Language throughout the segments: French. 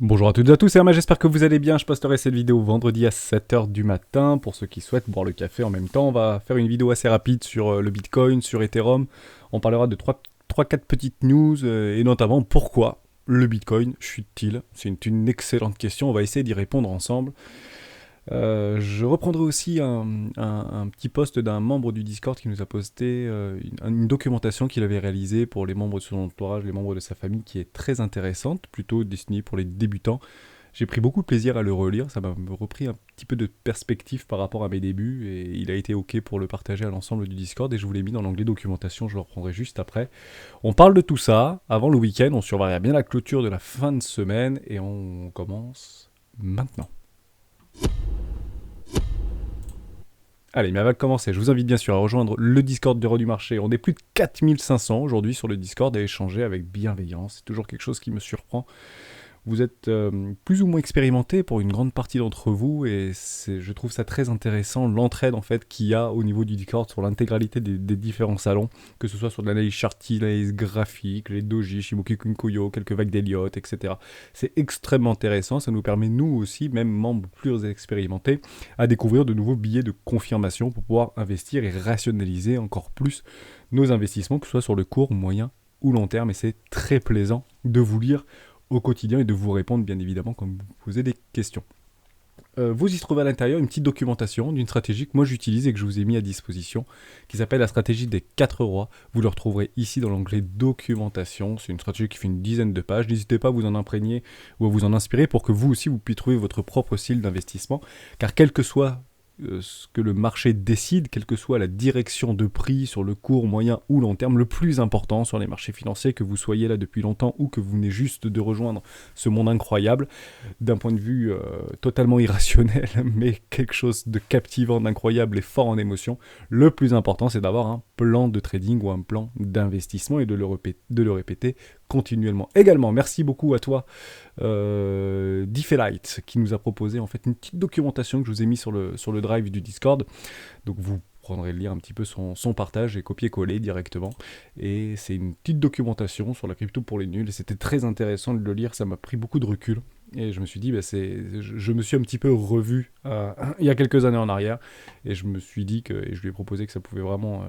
Bonjour à toutes et à tous, c'est Hermès, j'espère que vous allez bien. Je posterai cette vidéo vendredi à 7h du matin. Pour ceux qui souhaitent boire le café en même temps, on va faire une vidéo assez rapide sur le Bitcoin, sur Ethereum. On parlera de 3-4 petites news et notamment pourquoi le Bitcoin chute-t-il. C'est une excellente question, on va essayer d'y répondre ensemble. Je reprendrai aussi un petit post d'un membre du Discord qui nous a posté une documentation qu'il avait réalisée pour les membres de son entourage, les membres de sa famille, qui est très intéressante, plutôt destinée pour les débutants. J'ai pris beaucoup de plaisir à le relire, ça m'a repris un petit peu de perspective par rapport à mes débuts, et il a été ok pour le partager à l'ensemble du Discord, et je vous l'ai mis dans l'onglet documentation, je le reprendrai juste après. On parle de tout ça, avant le week-end, on surveillera bien la clôture de la fin de semaine, et on commence maintenant. Allez, mais avant de commencer, je vous invite bien sûr à rejoindre le Discord d'Euro du Marché. On est plus de 4500 aujourd'hui sur le Discord et échanger avec bienveillance. C'est toujours quelque chose qui me surprend. Vous êtes plus ou moins expérimenté pour une grande partie d'entre vous et je trouve ça très intéressant, l'entraide en fait qu'il y a au niveau du Discord sur l'intégralité des différents salons, que ce soit sur de l'analyse chart, l'analyse graphique, les doji, Shimoki Kunkoyo, quelques vagues d'Elliott, etc. C'est extrêmement intéressant, ça nous permet nous aussi, même membres plus expérimentés, à découvrir de nouveaux billets de confirmation pour pouvoir investir et rationaliser encore plus nos investissements, que ce soit sur le court, moyen ou long terme, et c'est très plaisant de vous lire au quotidien et de vous répondre bien évidemment quand vous posez des questions. Vous y trouvez à l'intérieur une petite documentation d'une stratégie que moi j'utilise et que je vous ai mis à disposition, qui s'appelle la stratégie des 4 rois. Vous le retrouverez ici dans l'onglet documentation. C'est une stratégie qui fait une dizaine de pages. N'hésitez pas à vous en imprégner ou à vous en inspirer pour que vous aussi vous puissiez trouver votre propre style d'investissement, car quel que soit ce que le marché décide, quelle que soit la direction de prix sur le court, moyen ou long terme, le plus important sur les marchés financiers, que vous soyez là depuis longtemps ou que vous venez juste de rejoindre ce monde incroyable, d'un point de vue totalement irrationnel, mais quelque chose de captivant, d'incroyable et fort en émotion, le plus important c'est d'avoir un plan de trading ou un plan d'investissement et de le répéter continuellement. Également, merci beaucoup à toi, Diffelite, qui nous a proposé en fait une petite documentation que je vous ai mis sur le drive du Discord. Donc vous prendrez le lire un petit peu son partage et copier-coller directement. Et c'est une petite documentation sur la crypto pour les nuls. Et c'était très intéressant de le lire, ça m'a pris beaucoup de recul. Et je me suis dit, je me suis un petit peu revu il y a quelques années en arrière. Et je me suis dit et je lui ai proposé que ça pouvait vraiment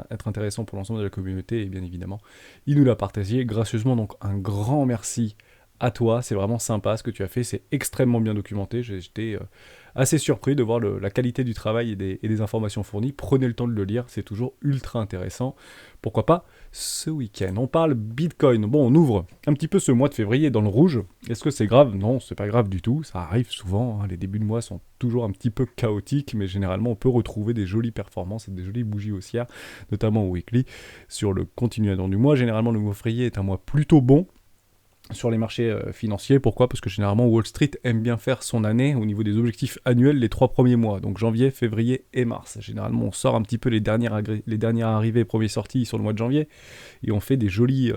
être intéressant pour l'ensemble de la communauté. Et bien évidemment, il nous l'a partagé gracieusement. Donc un grand merci à toi, c'est vraiment sympa ce que tu as fait, c'est extrêmement bien documenté, j'étais assez surpris de voir la qualité du travail et des informations fournies. Prenez le temps de le lire, c'est toujours ultra intéressant. Pourquoi pas ce week-end. On parle Bitcoin, bon on ouvre un petit peu ce mois de février dans le rouge, est-ce que c'est grave? Non, c'est pas grave du tout, ça arrive souvent, hein. Les débuts de mois sont toujours un petit peu chaotiques, mais généralement on peut retrouver des jolies performances et des jolies bougies haussières, notamment au weekly, sur le continuateur du mois. Généralement le mois de février est un mois plutôt bon sur les marchés financiers. Pourquoi? Parce que généralement Wall Street aime bien faire son année au niveau des objectifs annuels les 3 premiers mois, donc janvier, février et mars. Généralement on sort un petit peu les dernières arrivées et premières sorties sur le mois de janvier, et on fait des jolies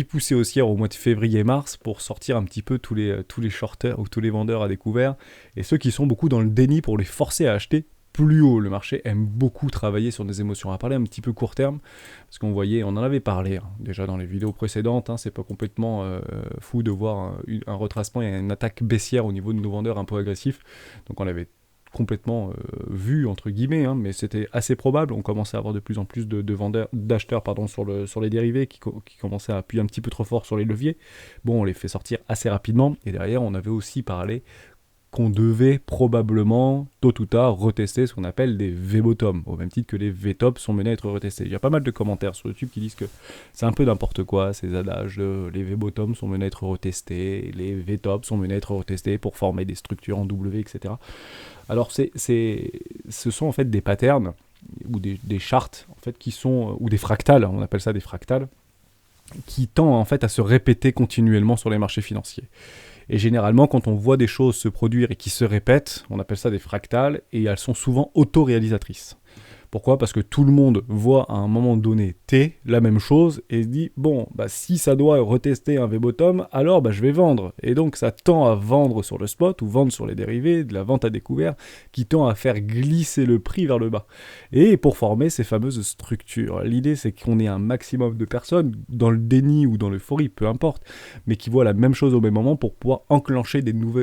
poussées haussières au mois de février et mars pour sortir un petit peu tous les shorters ou tous les vendeurs à découvert, et ceux qui sont beaucoup dans le déni pour les forcer à acheter plus haut. Le marché aime beaucoup travailler sur des émotions. On va parler un petit peu court terme, parce qu'on en en avait parlé déjà dans les vidéos précédentes, c'est pas complètement fou de voir un retracement et une attaque baissière au niveau de nos vendeurs un peu agressifs. Donc on l'avait complètement vu entre guillemets, mais c'était assez probable. On commençait à avoir de plus en plus d'acheteurs sur les dérivés qui commençaient à appuyer un petit peu trop fort sur les leviers. Bon, on les fait sortir assez rapidement, et derrière on avait aussi parlé qu'on devait probablement, tôt ou tard, retester ce qu'on appelle des V-bottom, au même titre que les V-top sont menés à être retestés. Il y a pas mal de commentaires sur YouTube qui disent que c'est un peu n'importe quoi, ces adages les V-bottom sont menés à être retestés, les V-top sont menés à être retestés pour former des structures en W, etc. Alors ce sont en fait des patterns, ou des chartes, en fait, qui sont, ou des fractales, on appelle ça des fractales, qui tendent en fait à se répéter continuellement sur les marchés financiers. Et généralement, quand on voit des choses se produire et qui se répètent, on appelle ça des fractales, et elles sont souvent autoréalisatrices. Pourquoi? Parce que tout le monde voit à un moment donné T, la même chose, et se dit, bon, bah, si ça doit retester un V-bottom, alors bah, je vais vendre. Et donc ça tend à vendre sur le spot, ou vendre sur les dérivés, de la vente à découvert, qui tend à faire glisser le prix vers le bas. Et pour former ces fameuses structures, l'idée c'est qu'on ait un maximum de personnes, dans le déni ou dans l'euphorie, peu importe, mais qui voient la même chose au même moment pour pouvoir enclencher des nouveaux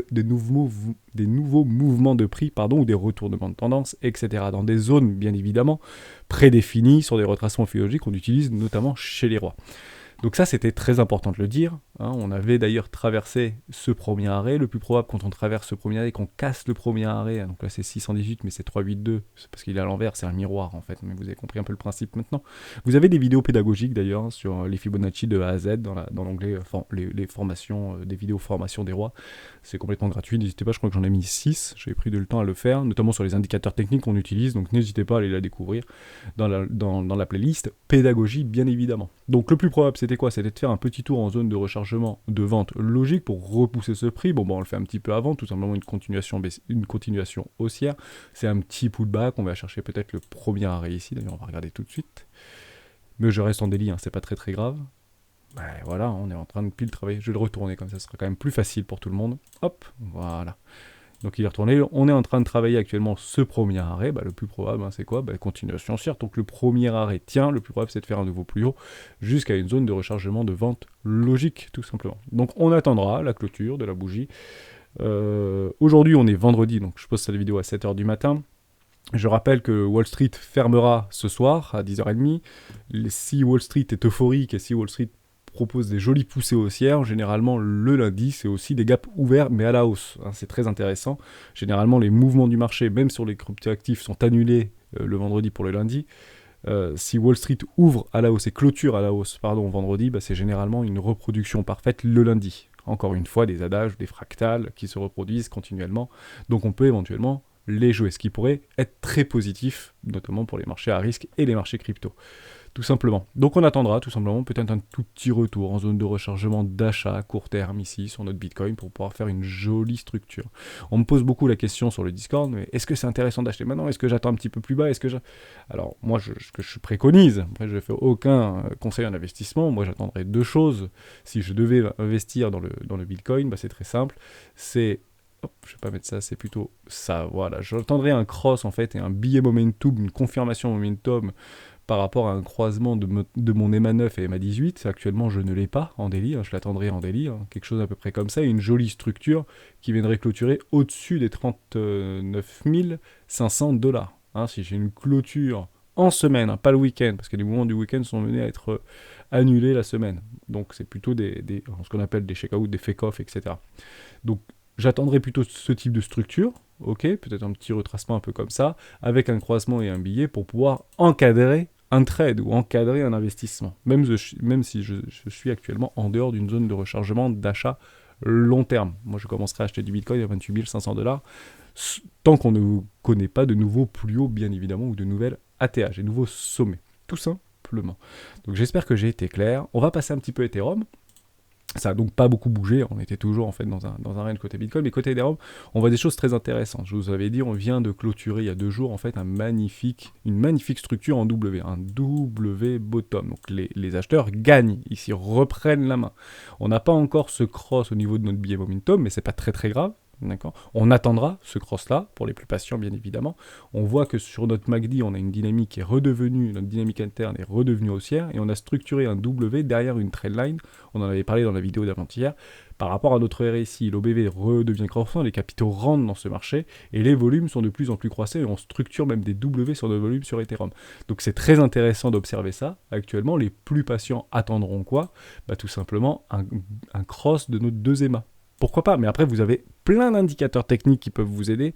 mouvements de prix, ou des retournements de tendance, etc. Dans des zones, bien évidemment, prédéfinies sur des retracements philologiques qu'on utilise notamment chez les rois. Donc ça, c'était très important de le dire. On avait d'ailleurs traversé ce premier arrêt. Le plus probable, quand on traverse ce premier arrêt, qu'on casse le premier arrêt, donc là c'est 618, mais c'est 382, c'est parce qu'il est à l'envers, c'est un miroir en fait, mais vous avez compris un peu le principe maintenant. Vous avez des vidéos pédagogiques d'ailleurs sur les Fibonacci de A à Z dans l'onglet les formations, des vidéos formation des rois. C'est complètement gratuit, n'hésitez pas, je crois que j'en ai mis 6, j'ai pris le temps à le faire, notamment sur les indicateurs techniques qu'on utilise, donc n'hésitez pas à aller la découvrir dans la playlist pédagogie, bien évidemment. Donc le plus probable, c'était quoi? C'était de faire un petit tour en zone de rechargement de vente logique pour repousser ce prix. Bon, on le fait un petit peu avant, tout simplement une continuation haussière. C'est un petit pullback, on va chercher peut-être le premier arrêt ici, d'ailleurs on va regarder tout de suite. Mais je reste en délit, c'est pas très très grave. Voilà, on est en train de pile travailler. Je vais le retourner comme ça, ce sera quand même plus facile pour tout le monde. Hop, voilà. Donc il est retourné, on est en train de travailler actuellement ce premier arrêt, le plus probable c'est quoi? Continuation haussière, donc le premier arrêt tient, le plus probable c'est de faire un nouveau plus haut, jusqu'à une zone de rechargement de vente logique tout simplement. Donc on attendra la clôture de la bougie. Aujourd'hui on est vendredi, donc je poste cette vidéo à 7h du matin. Je rappelle que Wall Street fermera ce soir à 10h30. Si Wall Street est euphorique et si Wall Street propose des jolies poussées haussières, généralement le lundi c'est aussi des gaps ouverts mais à la hausse, c'est très intéressant. Généralement les mouvements du marché, même sur les cryptoactifs, sont annulés le vendredi pour le lundi. Si Wall Street ouvre à la hausse et clôture à la hausse vendredi, c'est généralement une reproduction parfaite le lundi. Encore une fois, des adages, des fractales qui se reproduisent continuellement, donc on peut éventuellement les jouer, ce qui pourrait être très positif, notamment pour les marchés à risque et les marchés crypto. Tout simplement. Donc on attendra tout simplement peut-être un tout petit retour en zone de rechargement d'achat à court terme ici sur notre Bitcoin pour pouvoir faire une jolie structure. On me pose beaucoup la question sur le Discord, mais est-ce que c'est intéressant d'acheter maintenant? Est-ce que j'attends un petit peu plus bas? Alors moi ce que je préconise, après je ne fais aucun conseil en investissement, moi j'attendrai deux choses. Si je devais investir dans le Bitcoin, c'est très simple, c'est... Hop, je vais pas mettre ça, c'est plutôt ça, voilà. J'attendrai un cross en fait et un billet momentum, une confirmation momentum par rapport à un croisement de mon EMA9 et EMA18. Actuellement, je ne l'ai pas en daily, je l'attendrai en daily, quelque chose à peu près comme ça, et une jolie structure qui viendrait clôturer au-dessus des 39 500 $. Si j'ai une clôture en semaine, pas le week-end, parce que les mouvements du week-end sont menés à être annulés la semaine. Donc c'est plutôt ce qu'on appelle des check-out, des fake-off, etc. Donc j'attendrai plutôt ce type de structure, ok, peut-être un petit retracement un peu comme ça, avec un croisement et un billet pour pouvoir encadrer un trade ou encadrer un investissement, même si je suis actuellement en dehors d'une zone de rechargement d'achat long terme. Moi je commencerai à acheter du Bitcoin à 28 500 $, tant qu'on ne connaît pas de nouveaux plus hauts, bien évidemment, ou de nouvelles ATH, des nouveaux sommets, tout simplement. Donc j'espère que j'ai été clair. On va passer un petit peu Ethereum. Ça n'a donc pas beaucoup bougé, on était toujours en fait dans un range côté Bitcoin, mais côté Ethereum, on voit des choses très intéressantes. Je vous avais dit, on vient de clôturer il y a 2 jours en fait une magnifique structure en W, un W bottom. Donc les acheteurs gagnent ici, reprennent la main. On n'a pas encore ce cross au niveau de notre billet momentum, mais c'est pas très très grave. D'accord. On attendra ce cross-là, pour les plus patients bien évidemment. On voit que sur notre MACD, on a une dynamique qui est redevenue, notre dynamique interne est redevenue haussière, et on a structuré un W derrière une trendline, on en avait parlé dans la vidéo d'avant-hier, par rapport à notre RSI, l'OBV redevient croissant, les capitaux rentrent dans ce marché, et les volumes sont de plus en plus croissants, et on structure même des W sur nos volumes sur Ethereum. Donc c'est très intéressant d'observer ça. Actuellement, les plus patients attendront quoi? Tout simplement un cross de nos deux EMA. Pourquoi pas? Mais après, vous avez plein d'indicateurs techniques qui peuvent vous aider.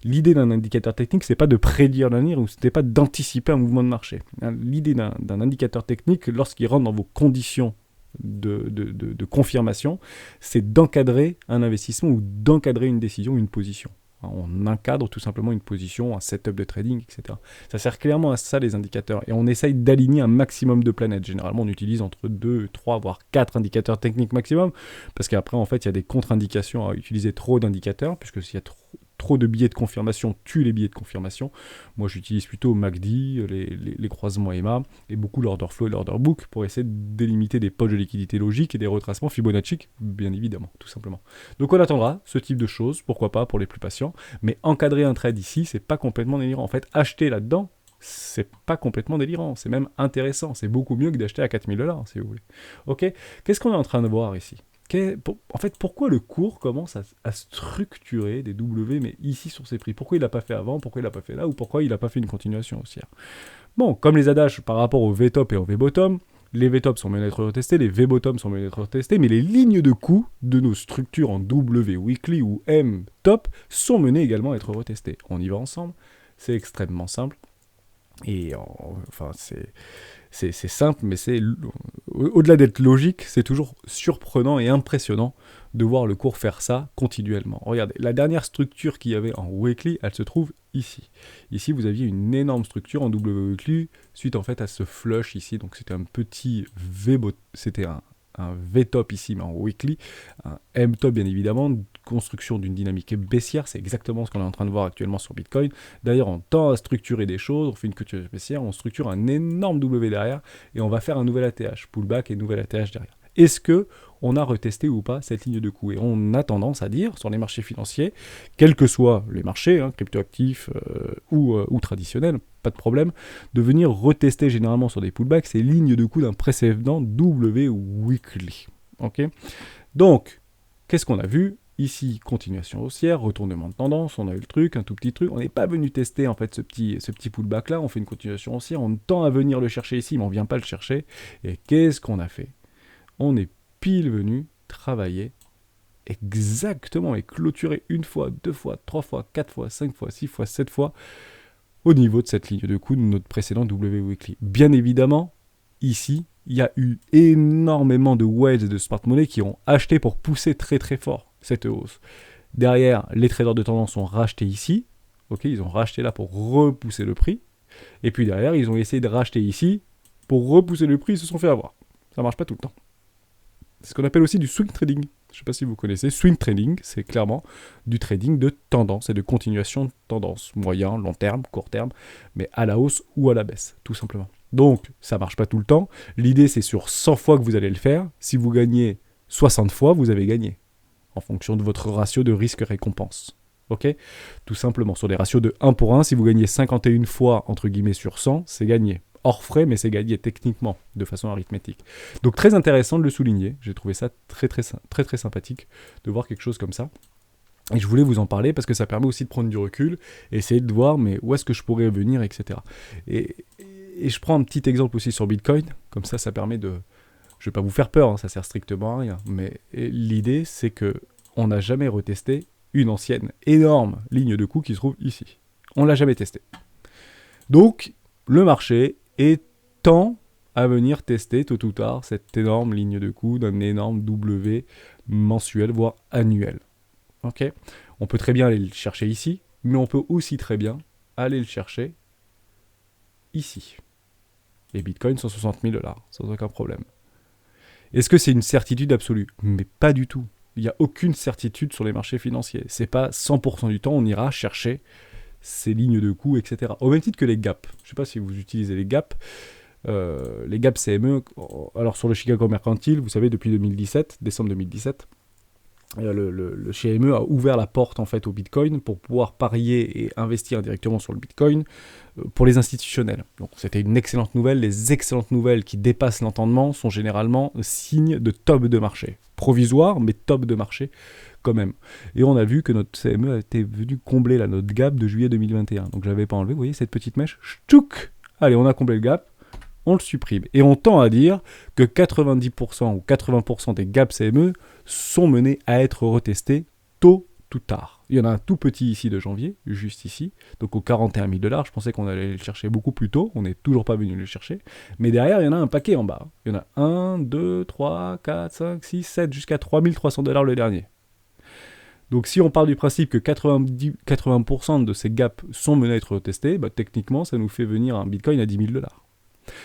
L'idée d'un indicateur technique, c'est pas de prédire l'avenir ou c'était pas d'anticiper un mouvement de marché. L'idée d'un indicateur technique, lorsqu'il rentre dans vos conditions de confirmation, c'est d'encadrer un investissement ou d'encadrer une décision, une position. On encadre tout simplement une position, un setup de trading, etc. Ça sert clairement à ça les indicateurs. Et on essaye d'aligner un maximum de planètes. Généralement, on utilise entre 2, 3, voire 4 indicateurs techniques maximum. Parce qu'après, en fait, il y a des contre-indications à utiliser trop d'indicateurs. Puisque s'il y a trop de billets de confirmation tue les billets de confirmation. Moi, j'utilise plutôt MACD, les croisements EMA, et beaucoup l'order flow et l'order book pour essayer de délimiter des poches de liquidité logique et des retracements Fibonacci, bien évidemment, tout simplement. Donc on attendra ce type de choses, pourquoi pas pour les plus patients, mais encadrer un trade ici, c'est pas complètement délirant. En fait, acheter là-dedans, c'est pas complètement délirant, c'est même intéressant, c'est beaucoup mieux que d'acheter à 4000 $, si vous voulez. Ok, qu'est-ce qu'on est en train de voir ici? En fait, pourquoi le cours commence à structurer des W, mais ici sur ces prix? Pourquoi il l'a pas fait avant? Pourquoi il l'a pas fait là? Ou pourquoi il n'a pas fait une continuation haussière? Bon, comme les adages par rapport au V-top et au V-bottom, les V-top sont mieux d'être retestés, les V-bottom sont mieux d'être retestés, mais les lignes de coût de nos structures en W weekly ou M top sont menées également à être retestées. On y va ensemble, c'est extrêmement simple. Et enfin, c'est simple, mais c'est au-delà d'être logique, c'est toujours surprenant et impressionnant de voir le cours faire ça continuellement. Regardez, la dernière structure qu'il y avait en weekly, elle se trouve ici. Ici, vous aviez une énorme structure en W weekly, suite en fait à ce flush ici. Donc c'était un petit c'était un V-top ici, mais en weekly, un M-top bien évidemment, construction d'une dynamique baissière, c'est exactement ce qu'on est en train de voir actuellement sur Bitcoin. D'ailleurs, on tend à structurer des choses, on fait une culture baissière, on structure un énorme W derrière, et on va faire un nouvel ATH, pullback et nouvel ATH derrière. Est-ce que on a retesté ou pas cette ligne de coût? Et on a tendance à dire, sur les marchés financiers, quels que soient les marchés, cryptoactifs ou traditionnels, pas de problème, de venir retester généralement sur des pullbacks ces lignes de coût d'un précédent W weekly. Ok, donc, qu'est-ce qu'on a vu? Ici, continuation haussière, retournement de tendance, on a eu le truc, un tout petit truc. On n'est pas venu tester en fait ce petit pullback là, on fait une continuation haussière, on tend à venir le chercher ici, mais on ne vient pas le chercher. Et qu'est-ce qu'on a fait? On est pile venu travailler exactement et clôturer une fois, deux fois, trois fois, quatre fois, cinq fois, six fois, sept fois au niveau de cette ligne de coût de notre précédent W weekly. Bien évidemment, ici, il y a eu énormément de whales et de smart money qui ont acheté pour pousser très très fort cette hausse. Derrière, les traders de tendance ont racheté ici. Ok, ils ont racheté là pour repousser le prix. Et puis derrière, ils ont essayé de racheter ici pour repousser le prix. Ils se sont fait avoir. Ça marche pas tout le temps. C'est ce qu'on appelle aussi du swing trading. Je ne sais pas si vous connaissez. Swing trading, c'est clairement du trading de tendance et de continuation de tendance. Moyen, long terme, court terme, mais à la hausse ou à la baisse, tout simplement. Donc, ça ne marche pas tout le temps. L'idée, c'est sur 100 fois que vous allez le faire. Si vous gagnez 60 fois, vous avez gagné. En fonction de votre ratio de risque-récompense. Ok ? Tout simplement. Sur des ratios de 1 pour 1, si vous gagnez 51 fois, entre guillemets, sur 100, c'est gagné. Hors frais, mais c'est gagné techniquement, de façon arithmétique. Donc très intéressant de le souligner. J'ai trouvé ça très sympathique de voir quelque chose comme ça. Et je voulais vous en parler parce que ça permet aussi de prendre du recul, et essayer de voir mais où est-ce que je pourrais venir, etc. Et je prends un petit exemple aussi sur Bitcoin, comme ça permet de... Je ne vais pas vous faire peur, ça sert strictement à rien, mais l'idée c'est que on n'a jamais retesté une ancienne énorme ligne de coût qui se trouve ici. On ne l'a jamais testé. Donc, le marché est tend à venir tester tôt ou tard cette énorme ligne de coût d'un énorme W mensuel, voire annuel. Ok, on peut très bien aller le chercher ici, mais on peut aussi très bien aller le chercher ici. Et Bitcoin 160 000 $, sans aucun problème. Est-ce que c'est une certitude absolue? Mais pas du tout. Il n'y a aucune certitude sur les marchés financiers. C'est pas 100% du temps, on ira chercher ces lignes de coût, etc. Au même titre que les gaps. Je ne sais pas si vous utilisez les gaps. Les gaps CME, alors sur le Chicago Mercantile, vous savez, depuis 2017, décembre 2017, le CME a ouvert la porte en fait au Bitcoin pour pouvoir parier et investir directement sur le Bitcoin pour les institutionnels. Donc c'était une excellente nouvelle. Les excellentes nouvelles qui dépassent l'entendement sont généralement signes de top de marché. Provisoire, mais top de marché quand même. Et on a vu que notre CME a été venu combler notre gap de juillet 2021. Donc je l'avais pas enlevé, vous voyez cette petite mèche, ch'touk. Allez, on a comblé le gap, on le supprime. Et on tend à dire que 90% ou 80% des gaps CME sont menés à être retestés tôt ou tard. Il y en a un tout petit ici de janvier, juste ici, donc aux 41 000 $. Je pensais qu'on allait le chercher beaucoup plus tôt, on n'est toujours pas venu le chercher. Mais derrière, il y en a un paquet en bas. Il y en a 1, 2, 3, 4, 5, 6, 7, jusqu'à 3 300 $ le dernier. Donc si on part du principe que 80% de ces gaps sont menés à être retestés, bah, techniquement, ça nous fait venir un Bitcoin à 10 000 $.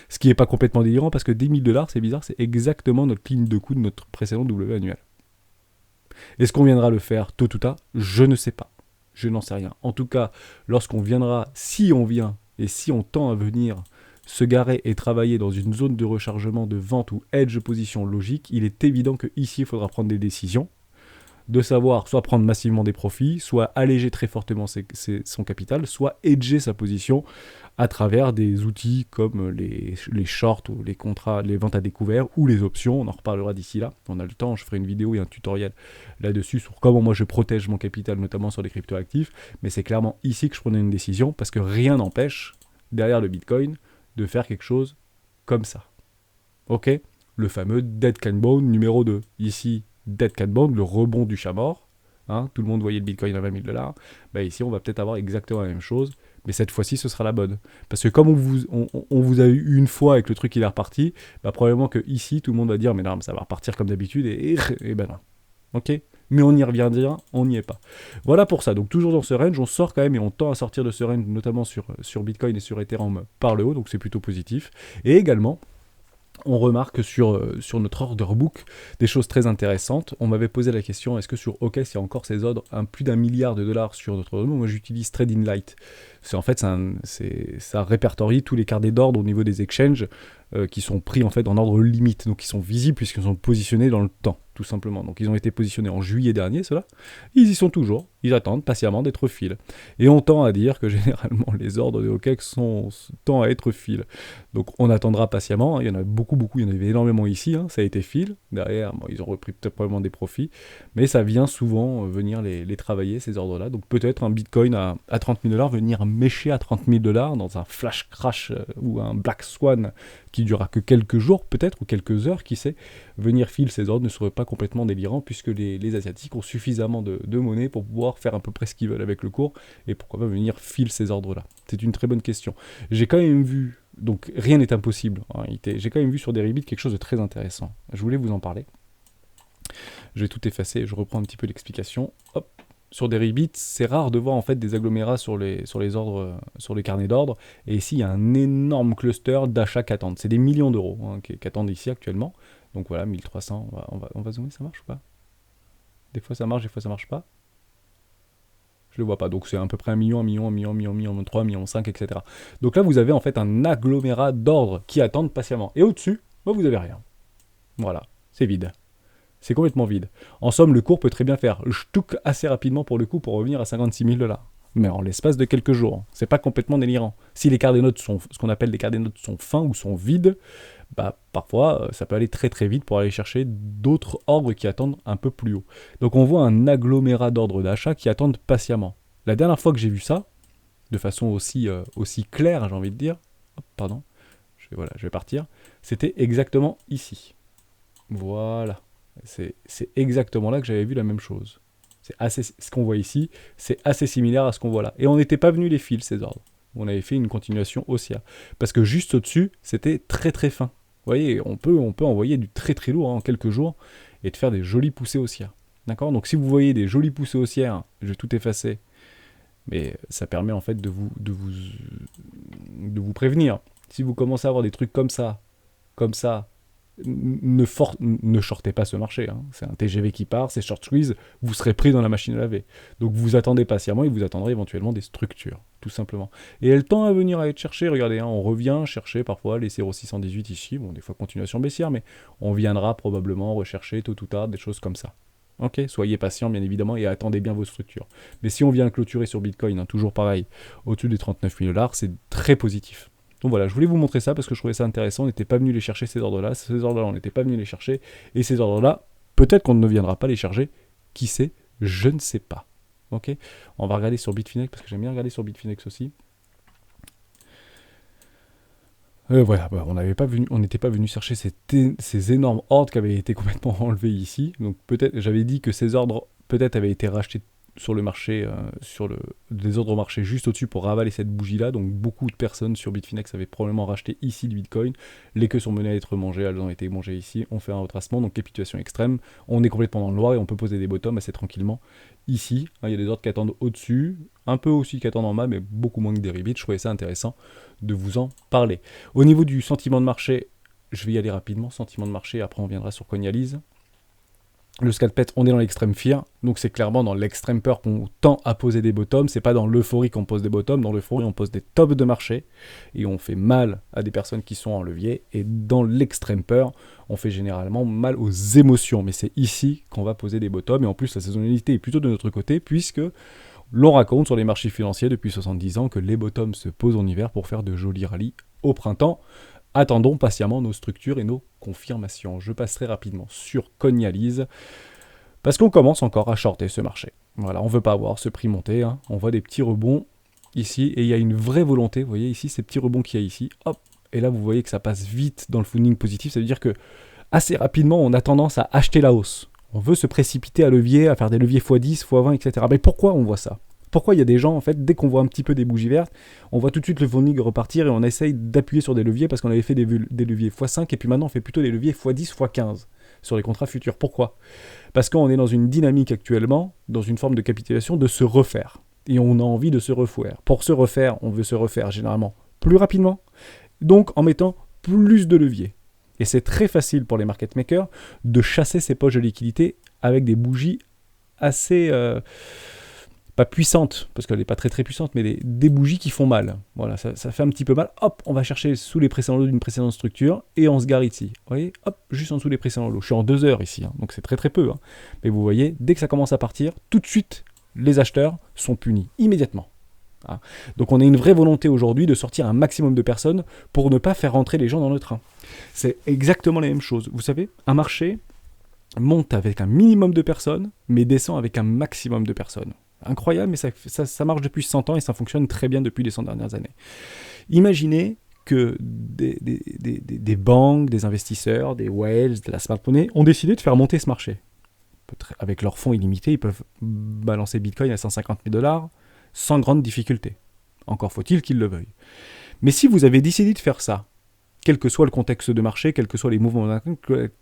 Ce qui n'est pas complètement délirant, parce que 10 000 $, c'est bizarre, c'est exactement notre ligne de coût de notre précédent W annuel. Est-ce qu'on viendra le faire tôt ou tard? Je ne sais pas. Je n'en sais rien. En tout cas, lorsqu'on viendra, si on vient, et si on tend à venir se garer et travailler dans une zone de rechargement de vente ou edge position logique, il est évident qu'ici, il faudra prendre des décisions, de savoir soit prendre massivement des profits, soit alléger très fortement son capital, soit hedger sa position à travers des outils comme les shorts ou les contrats, les ventes à découvert ou les options. On en reparlera d'ici là. On a le temps, je ferai une vidéo et un tutoriel là-dessus sur comment moi je protège mon capital, notamment sur les cryptoactifs. Mais c'est clairement ici que je prenais une décision parce que rien n'empêche, derrière le Bitcoin, de faire quelque chose comme ça. Ok ? Le fameux Dead Can Bone numéro 2. Ici, Dead Cat Bond, le rebond du chat mort. Hein, tout le monde voyait le Bitcoin à 20 000 $. Bah ici, on va peut-être avoir exactement la même chose, mais cette fois-ci, ce sera la bonne. Parce que comme on vous a eu une fois avec le truc, il est reparti, bah probablement que ici, tout le monde va dire, mais non, ça va repartir comme d'habitude, et ben non. Ok ? Mais on y revient dire, on n'y est pas. Voilà pour ça. Donc toujours dans ce range, on sort quand même et on tend à sortir de ce range, notamment sur Bitcoin et sur Ethereum par le haut, donc c'est plutôt positif. Et également, on remarque sur notre order book des choses très intéressantes. On m'avait posé la question, est-ce que sur OKEx, il y a encore ces ordres, plus d'1 milliard de dollars sur notre order book? Moi, j'utilise Trading Light. C'est en fait, ça répertorie tous les carnets d'ordre au niveau des exchanges qui sont pris en fait en ordre limite, donc qui sont visibles puisqu'ils sont positionnés dans le temps, tout simplement. Donc ils ont été positionnés en juillet dernier, ceux-là. Ils y sont toujours. Ils attendent patiemment d'être fil. Et on tend à dire que généralement les ordres de OKEx tendent à être fil. Donc on attendra patiemment. Il y en a beaucoup, il y en avait énormément ici. Ça a été fil. Derrière, ils ont repris peut-être probablement des profits. Mais ça vient souvent venir les travailler, ces ordres-là. Donc peut-être un Bitcoin à 30 000 $, venir mécher à 30 000 $ dans un flash crash ou un black swan qui durera que quelques jours peut-être, ou quelques heures, qui sait, venir fil ces ordres ne serait pas complètement délirant, puisque les Asiatiques ont suffisamment de monnaie pour pouvoir faire à peu près ce qu'ils veulent avec le cours, et pourquoi pas venir fil ces ordres-là. C'est une très bonne question. J'ai quand même vu, donc rien n'est impossible en réalité, j'ai quand même vu sur Deribit quelque chose de très intéressant. Je voulais vous en parler. Je vais tout effacer, je reprends un petit peu l'explication. Hop. Sur Deribit, c'est rare de voir en fait des agglomérats sur les ordres, sur les carnets d'ordre. Et ici, il y a un énorme cluster d'achats qui attendent. C'est des millions d'euros qui attendent ici actuellement. Donc voilà, 1300. On va zoomer, ça marche ou pas? Des fois ça marche, des fois ça marche pas. Je le vois pas. Donc c'est à peu près 1 million, 1 million, 1 million, 1 million, 1 million, 3, 1 million 5, etc. Donc là, vous avez en fait un agglomérat d'ordres qui attendent patiemment. Et au-dessus, vous avez rien. Voilà, c'est vide. C'est complètement vide. En somme, le cours peut très bien faire shtouk assez rapidement pour le coup pour revenir à 56 000 $. Mais en l'espace de quelques jours. C'est pas complètement délirant. Si les cartes des notes sont, ce qu'on appelle les cartes des notes sont fins ou sont vides, bah parfois ça peut aller très très vite pour aller chercher d'autres ordres qui attendent un peu plus haut. Donc on voit un agglomérat d'ordres d'achat qui attendent patiemment. La dernière fois que j'ai vu ça, de façon aussi claire, j'ai envie de dire, hop, pardon, je vais partir, c'était exactement ici. Voilà. C'est exactement là que j'avais vu la même chose. Ce qu'on voit ici, c'est assez similaire à ce qu'on voit là. Et on n'était pas venu les fils, ces ordres. On avait fait une continuation haussière. Parce que juste au-dessus, c'était très très fin. Vous voyez, on peut envoyer du très très lourd en quelques jours et de faire des jolies poussées haussières. D'accord? Donc si vous voyez des jolies poussées haussières, je vais tout effacer. Mais ça permet en fait de vous prévenir. Si vous commencez à avoir des trucs comme ça, ne shortez pas ce marché. C'est un TGV qui part, c'est short squeeze, vous serez pris dans la machine à laver. Donc vous attendez patiemment et vous attendrez éventuellement des structures, tout simplement. Et elle tend à venir à être cherchée, regardez, on revient chercher parfois les 0,618 ici, bon des fois continuation baissière, mais on viendra probablement rechercher tôt ou tard des choses comme ça. Ok, soyez patient bien évidemment et attendez bien vos structures. Mais si on vient clôturer sur Bitcoin, toujours pareil, au-dessus des 39 000 $, c'est très positif. Donc voilà, je voulais vous montrer ça parce que je trouvais ça intéressant. On n'était pas venu les chercher ces ordres-là. Ces ordres-là, on n'était pas venu les chercher. Et ces ordres-là, peut-être qu'on ne viendra pas les chercher. Qui sait? Je ne sais pas. Ok? On va regarder sur Bitfinex parce que j'aime bien regarder sur Bitfinex aussi. Voilà, on n'était pas venu chercher ces énormes ordres qui avaient été complètement enlevés ici. Donc peut-être, j'avais dit que ces ordres peut-être avaient été rachetés sur le marché, des ordres marché juste au-dessus pour ravaler cette bougie-là. Donc beaucoup de personnes sur Bitfinex avaient probablement racheté ici du Bitcoin. Les queues sont menées à être mangées, elles ont été mangées ici. On fait un retracement, donc capitulation extrême. On est complètement dans le noir et on peut poser des bottoms assez tranquillement. Ici, il y a des ordres qui attendent au-dessus, un peu aussi qui attendent en bas, mais beaucoup moins que des Deribit. Je trouvais ça intéressant de vous en parler. Au niveau du sentiment de marché, je vais y aller rapidement. Sentiment de marché, après on viendra sur Coinalyse. Le scalpet, on est dans l'extrême fear, donc c'est clairement dans l'extrême peur qu'on tend à poser des bottoms, c'est pas dans l'euphorie qu'on pose des bottoms, dans l'euphorie on pose des tops de marché, et on fait mal à des personnes qui sont en levier, et dans l'extrême peur, on fait généralement mal aux émotions, mais c'est ici qu'on va poser des bottoms, et en plus la saisonnalité est plutôt de notre côté, puisque l'on raconte sur les marchés financiers depuis 70 ans que les bottoms se posent en hiver pour faire de jolis rallyes au printemps. Attendons patiemment nos structures et nos confirmations. Je passerai rapidement sur Cognalise, parce qu'on commence encore à shorter ce marché. Voilà, on ne veut pas voir ce prix monter, hein. On voit des petits rebonds ici, et il y a une vraie volonté, vous voyez ici, ces petits rebonds qu'il y a ici, hop, et là vous voyez que ça passe vite dans le funding positif, ça veut dire que assez rapidement on a tendance à acheter la hausse. On veut se précipiter à levier, à faire des leviers x10, x20, etc. Mais pourquoi on voit ça ? Pourquoi il y a des gens, en fait, dès qu'on voit un petit peu des bougies vertes, on voit tout de suite le funding repartir et on essaye d'appuyer sur des leviers parce qu'on avait fait des leviers x5 et puis maintenant on fait plutôt des leviers x10, x15 sur les contrats futurs. Pourquoi ? Parce qu'on est dans une dynamique actuellement, dans une forme de capitulation, de se refaire. Et on a envie de se refaire. Pour se refaire, on veut se refaire généralement plus rapidement, donc en mettant plus de leviers. Et c'est très facile pour les market makers de chasser ces poches de liquidité avec des bougies assez... pas puissante, parce qu'elle n'est pas très très puissante, mais des bougies qui font mal. Voilà, ça fait un petit peu mal. Hop, on va chercher sous les précédents lots d'une précédente structure, et on se gare ici. Vous voyez, hop, juste en dessous des précédents lots. Je suis en 2 heures ici, hein, donc c'est très très peu. Hein. Mais vous voyez, dès que ça commence à partir, tout de suite, les acheteurs sont punis, immédiatement. Ah. Donc on a une vraie volonté aujourd'hui de sortir un maximum de personnes pour ne pas faire rentrer les gens dans le train. C'est exactement la même chose. Vous savez, un marché monte avec un minimum de personnes, mais descend avec un maximum de personnes. Incroyable, mais ça marche depuis 100 ans et ça fonctionne très bien depuis les 100 dernières années. Imaginez que des banques, des investisseurs, des whales, de la smart money ont décidé de faire monter ce marché. Avec leurs fonds illimités, ils peuvent balancer Bitcoin à 150 000 $ sans grande difficulté. Encore faut-il qu'ils le veuillent. Mais si vous avez décidé de faire ça, quel que soit le contexte de marché, quels que soient les mouvements,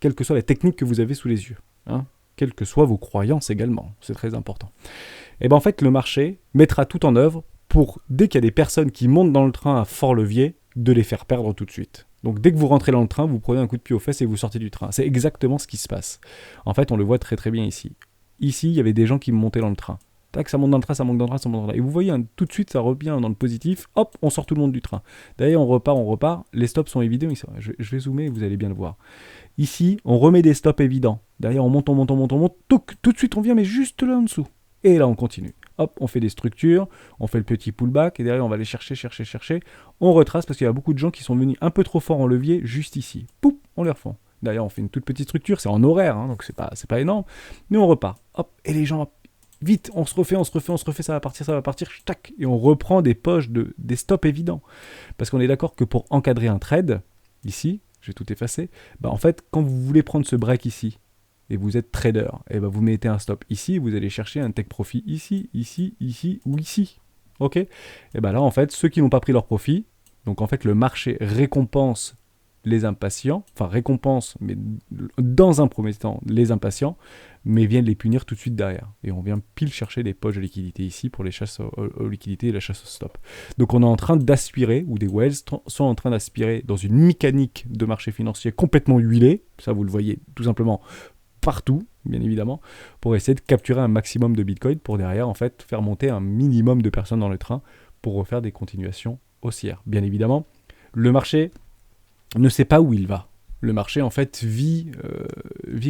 quelle que soit la technique que vous avez sous les yeux, hein, quelles que soient vos croyances également, c'est très important. Et bien en fait, le marché mettra tout en œuvre pour, dès qu'il y a des personnes qui montent dans le train à fort levier, de les faire perdre tout de suite. Donc dès que vous rentrez dans le train, vous prenez un coup de pied aux fesses et vous sortez du train. C'est exactement ce qui se passe. En fait, on le voit très très bien ici. Ici, il y avait des gens qui montaient dans le train. Tac, ça monte dans le train, ça monte dans le train, ça monte dans le train. Et vous voyez, hein, tout de suite, ça revient dans le positif. Hop, on sort tout le monde du train. D'ailleurs, on repart. Les stops sont évidents. Je vais zoomer, vous allez bien le voir. Ici, on remet des stops évidents. Derrière, on monte. Tout de suite, on vient, mais juste là en dessous. Et là, on continue. Hop, on fait des structures, on fait le petit pullback, et derrière, on va aller chercher. On retrace parce qu'il y a beaucoup de gens qui sont venus un peu trop fort en levier, juste ici. Poup, on les refond. Derrière, on fait une toute petite structure, c'est en horaire, hein, donc c'est pas énorme. Mais on repart. Hop, et les gens, hop, vite, on se refait, ça va partir, tac, et on reprend des poches, des stops évidents. Parce qu'on est d'accord que pour encadrer un trade, ici, je vais tout effacer, bah en fait, quand vous voulez prendre ce break ici, et vous êtes trader, et bah vous mettez un stop ici, vous allez chercher un take profit ici ou ici. Ok ? Et bah là, en fait, ceux qui n'ont pas pris leur profit, donc en fait, le marché récompense les impatients, enfin récompense, mais dans un premier temps, les impatients, mais viennent les punir tout de suite derrière. Et on vient pile chercher des poches de liquidité ici pour les chasses aux liquidités et la chasse au stop. Donc on est en train d'aspirer, ou des whales sont en train d'aspirer dans une mécanique de marché financier complètement huilée, ça vous le voyez tout simplement partout, bien évidemment, pour essayer de capturer un maximum de Bitcoin pour derrière, en fait, faire monter un minimum de personnes dans le train pour refaire des continuations haussières. Bien évidemment, le marché ne sait pas où il va. Le marché, en fait, vit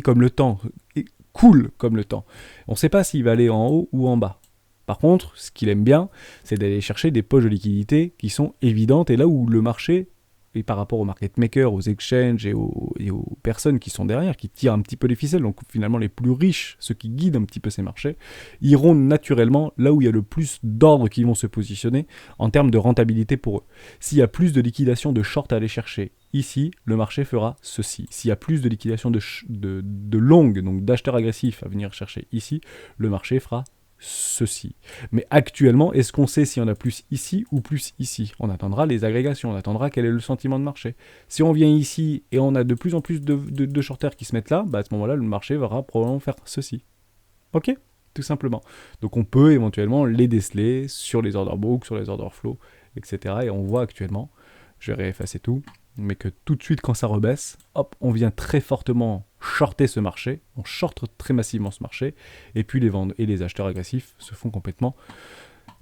comme le temps, et coule comme le temps. On ne sait pas s'il va aller en haut ou en bas. Par contre, ce qu'il aime bien, c'est d'aller chercher des poches de liquidité qui sont évidentes, et là où le marché, et par rapport aux market makers, aux exchanges et aux personnes qui sont derrière, qui tirent un petit peu les ficelles, donc finalement les plus riches, ceux qui guident un petit peu ces marchés, iront naturellement là où il y a le plus d'ordres qui vont se positionner en termes de rentabilité pour eux. S'il y a plus de liquidation de short à aller chercher ici, le marché fera ceci. S'il y a plus de liquidation de longues, donc d'acheteurs agressifs à venir chercher ici, le marché fera ceci. Mais actuellement, est-ce qu'on sait s'il y en a plus ici ou plus ici ? On attendra les agrégations, on attendra quel est le sentiment de marché. Si on vient ici et on a de plus en plus de shorters qui se mettent là, bah à ce moment-là, le marché va probablement faire ceci. Ok ? Tout simplement. Donc on peut éventuellement les déceler sur les order books, sur les order flow, etc. Et on voit actuellement, je vais réeffacer tout, mais que tout de suite quand ça rebaisse, hop, on vient très fortement shorter ce marché, on shorte très massivement ce marché, et puis les vendeurs et les acheteurs agressifs se font complètement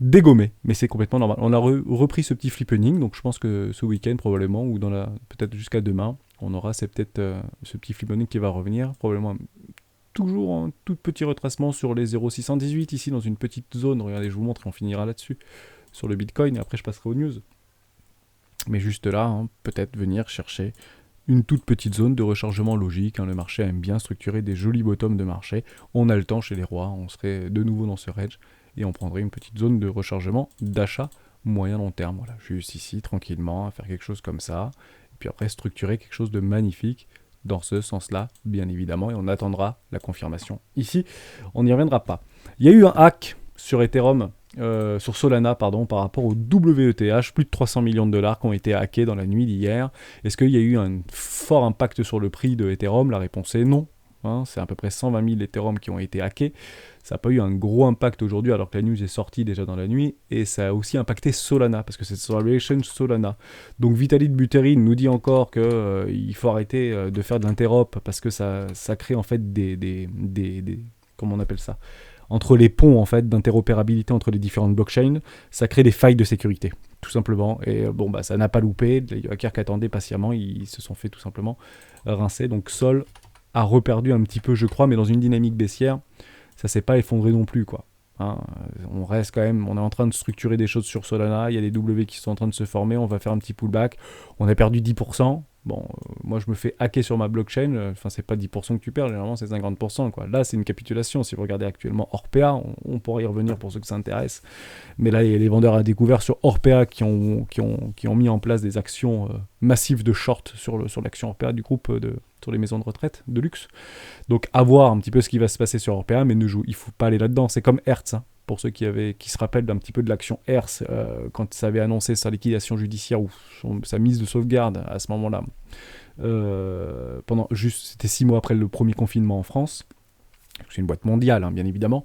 dégommer, mais c'est complètement normal. On a repris ce petit flippening, donc je pense que ce week-end probablement, ou peut-être jusqu'à demain, on aura ce petit flippening qui va revenir, probablement toujours en tout petit retracement sur les 0,618 ici dans une petite zone. Regardez, je vous montre et on finira là-dessus sur le Bitcoin, et après je passerai aux news. Mais juste là, peut-être venir chercher une toute petite zone de rechargement logique. Le marché aime bien structurer des jolis bottoms de marché. On a le temps chez les rois, on serait de nouveau dans ce range et on prendrait une petite zone de rechargement d'achat moyen-long terme. Voilà, juste ici, tranquillement, à faire quelque chose comme ça. Et puis après, structurer quelque chose de magnifique dans ce sens-là, bien évidemment, et on attendra la confirmation. Ici, on n'y reviendra pas. Il y a eu un hack sur Ethereum, sur Solana, pardon, par rapport au WETH, plus de 300 millions de dollars qui ont été hackés dans la nuit d'hier. Est-ce qu'il y a eu un fort impact sur le prix de Ethereum? La réponse est non. C'est à peu près 120 000 Ethereum qui ont été hackés. Ça n'a pas eu un gros impact aujourd'hui alors que la news est sortie déjà dans la nuit, et ça a aussi impacté Solana parce que c'est sur l'exchange Solana. Donc Vitaly Buterin nous dit encore qu'il faut arrêter de faire de l'interop parce que ça crée en fait des comment on appelle ça, entre les ponts en fait d'interopérabilité entre les différentes blockchains, ça crée des failles de sécurité tout simplement. Et ça n'a pas loupé, les hackers qui attendaient patiemment, ils se sont fait tout simplement rincer. Donc Sol a reperdu un petit peu, je crois, mais dans une dynamique baissière, ça s'est pas effondré non plus, quoi. On reste quand même, on est en train de structurer des choses sur Solana, il y a des W qui sont en train de se former, on va faire un petit pullback, on a perdu 10%. Moi je me fais hacker sur ma blockchain, c'est pas 10% que tu perds, généralement c'est 50%, quoi. Là c'est une capitulation. Si vous regardez actuellement Orpea, on pourrait y revenir pour ceux que ça intéresse, mais là les vendeurs à découvert sur Orpea qui ont mis en place des actions massives de short sur l'action Orpea du groupe sur les maisons de retraite de luxe. Donc à voir un petit peu ce qui va se passer sur Orpea, mais il faut pas aller là-dedans. C'est comme Hertz, pour ceux qui se rappellent d'un petit peu de l'action Hertz, quand ça avait annoncé sa liquidation judiciaire ou sa mise de sauvegarde à ce moment-là. C'était 6 mois après le premier confinement en France. C'est une boîte mondiale, bien évidemment.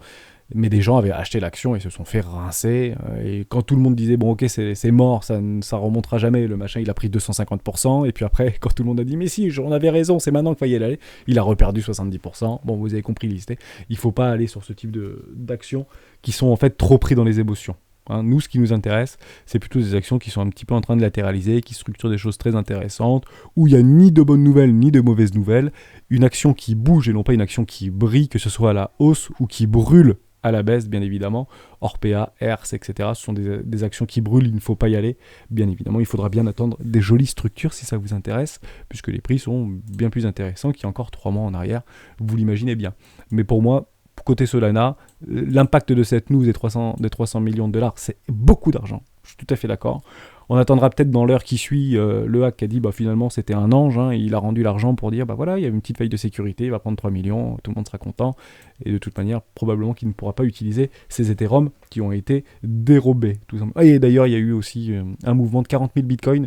Mais des gens avaient acheté l'action et se sont fait rincer. Et quand tout le monde disait, bon ok, c'est mort, ça remontera jamais, le machin, il a pris 250%. Et puis après, quand tout le monde a dit, mais si, on avait raison, c'est maintenant qu'il fallait y aller, il a reperdu 70%. Bon, vous avez compris l'idée. Il ne faut pas aller sur ce type d'actions qui sont en fait trop pris dans les émotions. Nous, ce qui nous intéresse, c'est plutôt des actions qui sont un petit peu en train de latéraliser, qui structurent des choses très intéressantes, où il n'y a ni de bonnes nouvelles, ni de mauvaises nouvelles. Une action qui bouge et non pas une action qui brille, que ce soit à la hausse ou qui brûle à la baisse, bien évidemment. Orpea, Hertz, etc. Ce sont des actions qui brûlent, il ne faut pas y aller. Bien évidemment, il faudra bien attendre des jolies structures si ça vous intéresse, puisque les prix sont bien plus intéressants qu'il y a encore 3 mois en arrière, vous l'imaginez bien. Mais pour moi, côté Solana, l'impact de cette news des 300 millions de dollars, c'est beaucoup d'argent. Je suis tout à fait d'accord. On attendra peut-être dans l'heure qui suit le hack qui a dit finalement c'était un ange, il a rendu l'argent pour dire voilà, il y a une petite faille de sécurité, il va prendre 3 millions, tout le monde sera content, et de toute manière probablement qu'il ne pourra pas utiliser ces Ethereum qui ont été dérobés. Tout simplement. Et d'ailleurs il y a eu aussi un mouvement de 40 000 bitcoins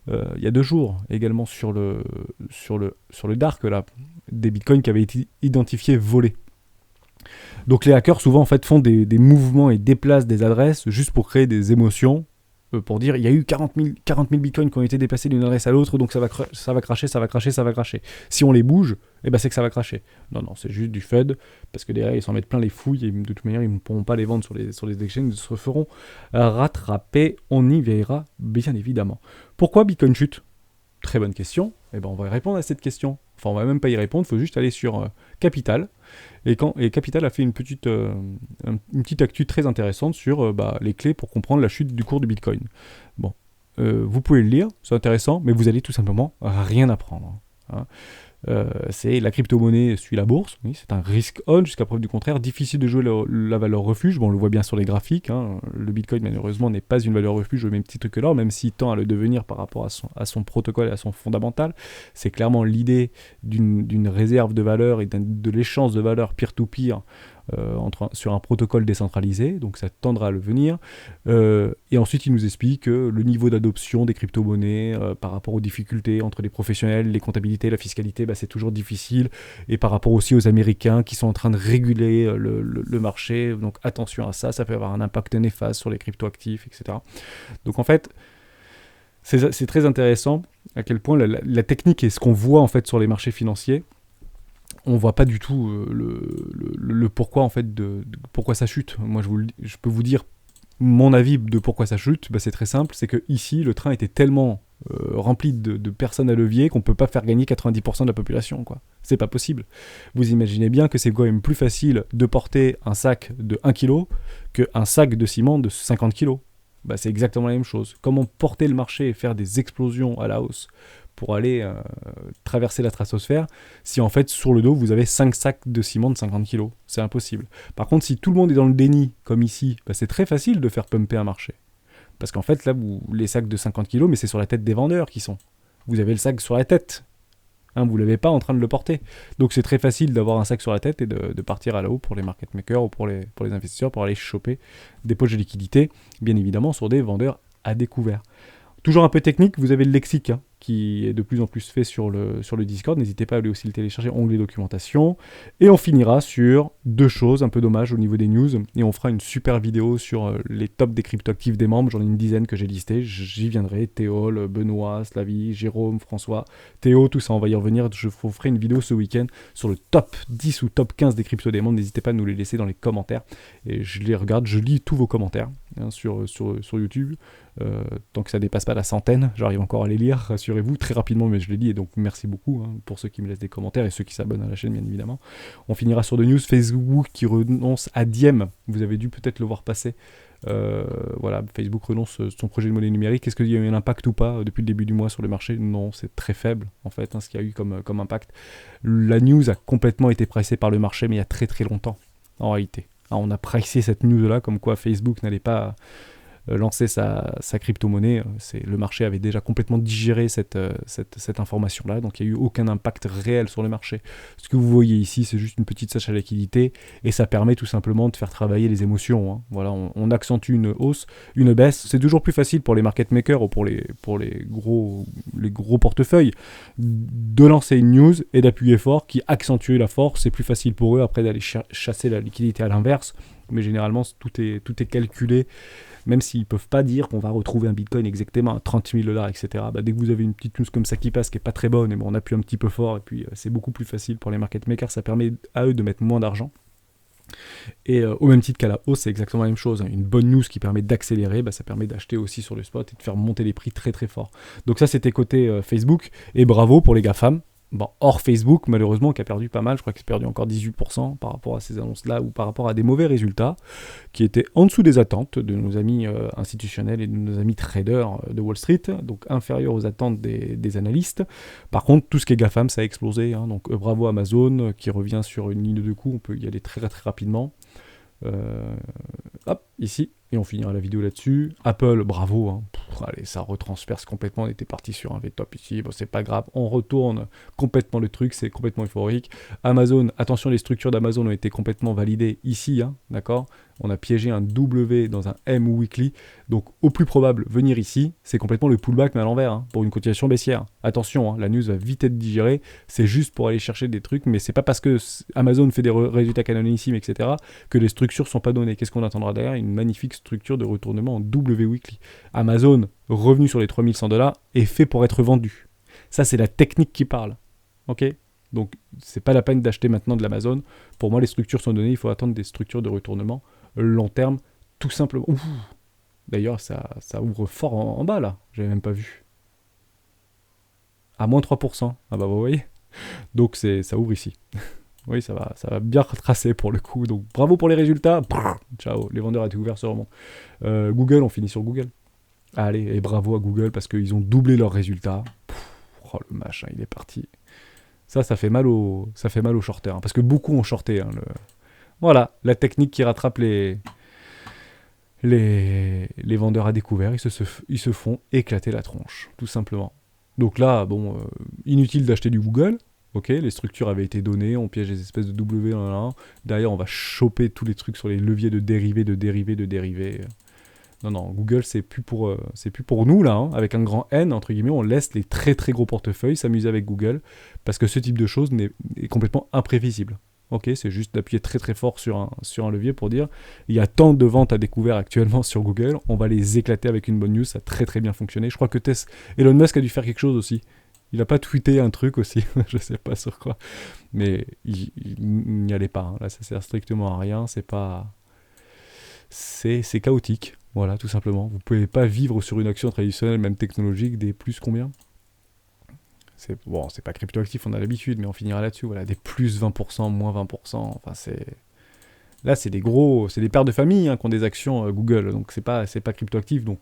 il y a 2 jours également sur le dark là, des bitcoins qui avaient été identifiés volés. Donc les hackers souvent en fait font des mouvements et déplacent des adresses juste pour créer des émotions, pour dire il y a eu 40 000 bitcoins qui ont été déplacés d'une adresse à l'autre, donc ça va cracher. Si on les bouge, c'est que ça va cracher. Non, c'est juste du FUD, parce que derrière ils s'en mettent plein les fouilles, et de toute manière ils ne pourront pas les vendre sur les exchanges, ils se feront rattraper. On y verra bien évidemment. Pourquoi Bitcoin chute ? Très bonne question. On va répondre à cette question. Enfin, on va même pas y répondre, il faut juste aller sur Capital. Et Capital a fait une petite actu très intéressante sur les clés pour comprendre la chute du cours du Bitcoin. Vous pouvez le lire, c'est intéressant, mais vous allez tout simplement rien apprendre. C'est la crypto-monnaie suit la bourse, oui, c'est un risk on jusqu'à preuve du contraire, difficile de jouer la valeur refuge, on le voit bien sur les graphiques, le Bitcoin malheureusement n'est pas une valeur refuge au même titre que l'or, même s'il tend à le devenir par rapport à son protocole et à son fondamental. C'est clairement l'idée d'une réserve de valeur et de l'échange de valeur peer-to-peer sur un protocole décentralisé, donc ça tendra à le venir. Et ensuite, il nous explique que le niveau d'adoption des crypto-monnaies par rapport aux difficultés entre les professionnels, les comptabilités, la fiscalité, c'est toujours difficile. Et par rapport aussi aux Américains qui sont en train de réguler le marché, donc attention à ça, ça peut avoir un impact néfaste sur les crypto-actifs, etc. Donc en fait, c'est très intéressant à quel point la technique et ce qu'on voit en fait sur les marchés financiers on voit pas du tout le pourquoi en fait pourquoi ça chute. Moi je peux vous dire mon avis de pourquoi ça chute, c'est très simple, c'est que ici le train était tellement rempli de personnes à levier qu'on peut pas faire gagner 90% de la population, quoi. C'est pas possible. Vous imaginez bien que c'est quand même plus facile de porter un sac de 1 kg qu'un sac de ciment de 50 kg. C'est exactement la même chose. Comment porter le marché et faire des explosions à la hausse pour aller traverser la stratosphère si en fait sur le dos vous avez 5 sacs de ciment de 50 kg. C'est impossible. Par contre, si tout le monde est dans le déni comme ici, c'est très facile de faire pumper un marché. Parce qu'en fait là, les sacs de 50 kg, mais c'est sur la tête des vendeurs qui sont. Vous avez le sac sur la tête. Vous ne l'avez pas en train de le porter. Donc c'est très facile d'avoir un sac sur la tête et de partir à la haut pour les market makers ou pour les investisseurs pour aller choper des poches de liquidité, bien évidemment sur des vendeurs à découvert. Toujours un peu technique, vous avez le lexique qui est de plus en plus fait sur le Discord. N'hésitez pas à aller aussi le télécharger, onglet documentation. Et on finira sur 2 choses, un peu dommage au niveau des news. Et on fera une super vidéo sur les tops des cryptoactifs des membres. J'en ai une dizaine que j'ai listé. J'y viendrai. Théol, Benoît, Slavie, Jérôme, François, Théo, tout ça, on va y revenir. Je vous ferai une vidéo ce week-end sur le top 10 ou top 15 des cryptos des membres. N'hésitez pas à nous les laisser dans les commentaires. Et je les regarde, je lis tous vos commentaires sur YouTube. Tant que ça dépasse pas la centaine, j'arrive encore à les lire, rassurez-vous, très rapidement, mais je les lis, et donc merci beaucoup pour ceux qui me laissent des commentaires et ceux qui s'abonnent à la chaîne, bien évidemment. On finira sur de news. Facebook qui renonce à Diem, vous avez dû peut-être le voir passer. Facebook renonce son projet de monnaie numérique. Est-ce qu'il y a eu un impact ou pas depuis le début du mois sur le marché? Non, c'est très faible en fait, ce qu'il y a eu comme impact. La news a complètement été pricée par le marché, mais il y a très très longtemps, en réalité. On a pricé cette news-là comme quoi Facebook n'allait pas lancer sa crypto-monnaie. Le marché avait déjà complètement digéré cette information-là, donc il n'y a eu aucun impact réel sur le marché. Ce que vous voyez ici, c'est juste une petite sèche à liquidité, et ça permet tout simplement de faire travailler les émotions. Voilà, on accentue une hausse, une baisse. C'est toujours plus facile pour les market makers ou pour les gros portefeuilles de lancer une news et d'appuyer fort qui accentue la force. C'est plus facile pour eux après d'aller chasser la liquidité à l'inverse, mais généralement tout est calculé. Même s'ils ne peuvent pas dire qu'on va retrouver un bitcoin exactement à 30 000 $, etc. Dès que vous avez une petite news comme ça qui passe, qui n'est pas très bonne, et on appuie un petit peu fort, et puis c'est beaucoup plus facile pour les market makers, ça permet à eux de mettre moins d'argent. Et au même titre qu'à la hausse, c'est exactement la même chose. Une bonne news qui permet d'accélérer, ça permet d'acheter aussi sur le spot et de faire monter les prix très très fort. Donc ça, c'était côté Facebook, et bravo pour les GAFAM. Hors Facebook, malheureusement, qui a perdu pas mal, je crois qu'il a perdu encore 18% par rapport à ces annonces-là, ou par rapport à des mauvais résultats, qui étaient en dessous des attentes de nos amis institutionnels et de nos amis traders de Wall Street, donc inférieurs aux attentes des analystes. Par contre, tout ce qui est GAFAM, ça a explosé, donc bravo Amazon, qui revient sur une ligne de coups, on peut y aller très très rapidement. Ici, et on finira la vidéo là-dessus. Apple, bravo, allez, ça retransperce complètement, on était parti sur un V-top ici, c'est pas grave, on retourne complètement le truc, c'est complètement euphorique. Amazon, attention, les structures d'Amazon ont été complètement validées ici, d'accord, on a piégé un W dans un M weekly, donc au plus probable, venir ici, c'est complètement le pullback mais à l'envers, pour une continuation baissière. Attention, la news va vite être digérée, c'est juste pour aller chercher des trucs, mais c'est pas parce que Amazon fait des résultats canonissimes, etc., que les structures sont pas données. Qu'est-ce qu'on attendra derrière? Une magnifique structure de retournement en W weekly. Amazon, revenu sur les 3100 $, est fait pour être vendu. Ça, c'est la technique qui parle. Ok? Donc, c'est pas la peine d'acheter maintenant de l'Amazon. Pour moi, les structures sont données, il faut attendre des structures de retournement long terme, tout simplement. Ouh. D'ailleurs, ça ouvre fort en bas, là. J'avais même pas vu. À moins 3%. Vous voyez. Donc, ça ouvre ici. Oui, ça va bien retracer pour le coup. Donc, bravo pour les résultats. Ciao, les vendeurs à découvert se remontent. Google, on finit sur Google. Allez, et bravo à Google parce qu'ils ont doublé leurs résultats. Le machin, il est parti. Ça fait mal aux shorters. Parce que beaucoup ont shorté. Voilà, la technique qui rattrape les vendeurs à découvert. Ils se font éclater la tronche, tout simplement. Donc là, inutile d'acheter du Google. Ok, les structures avaient été données, on piège des espèces de W. Derrière, on va choper tous les trucs sur les leviers de dérivés. Non, Google, c'est plus pour nous, là, avec un grand N, entre guillemets, on laisse les très très gros portefeuilles s'amuser avec Google, parce que ce type de choses est complètement imprévisible. Ok, c'est juste d'appuyer très très fort sur un levier pour dire, il y a tant de ventes à découvert actuellement sur Google, on va les éclater avec une bonne news, ça a très très bien fonctionné. Je crois que Elon Musk a dû faire quelque chose aussi. Il a pas tweeté un truc aussi, je sais pas sur quoi. Mais il n'y allait pas. Hein. Là, ça sert strictement à rien. C'est chaotique. Voilà, tout simplement. Vous pouvez pas vivre sur une action traditionnelle, même technologique, des plus combien? Bon, c'est pas cryptoactif, on a l'habitude, mais on finira là-dessus. Voilà, des plus 20%, moins 20%. Enfin, là, c'est des pères de famille hein, qui ont des actions Google. Donc, c'est pas cryptoactif. Donc,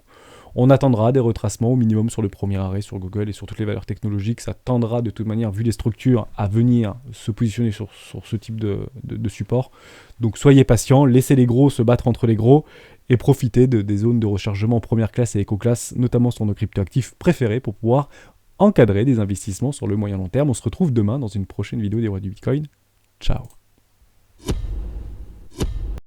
on attendra des retracements au minimum sur le premier arrêt sur Google et sur toutes les valeurs technologiques. Ça tendra de toute manière, vu les structures, à venir se positionner sur ce type de support. Donc soyez patients, laissez les gros se battre entre les gros et profitez des zones de rechargement première classe et éco-classe, notamment sur nos cryptoactifs préférés pour pouvoir encadrer des investissements sur le moyen long terme. On se retrouve demain dans une prochaine vidéo des rois du Bitcoin. Ciao.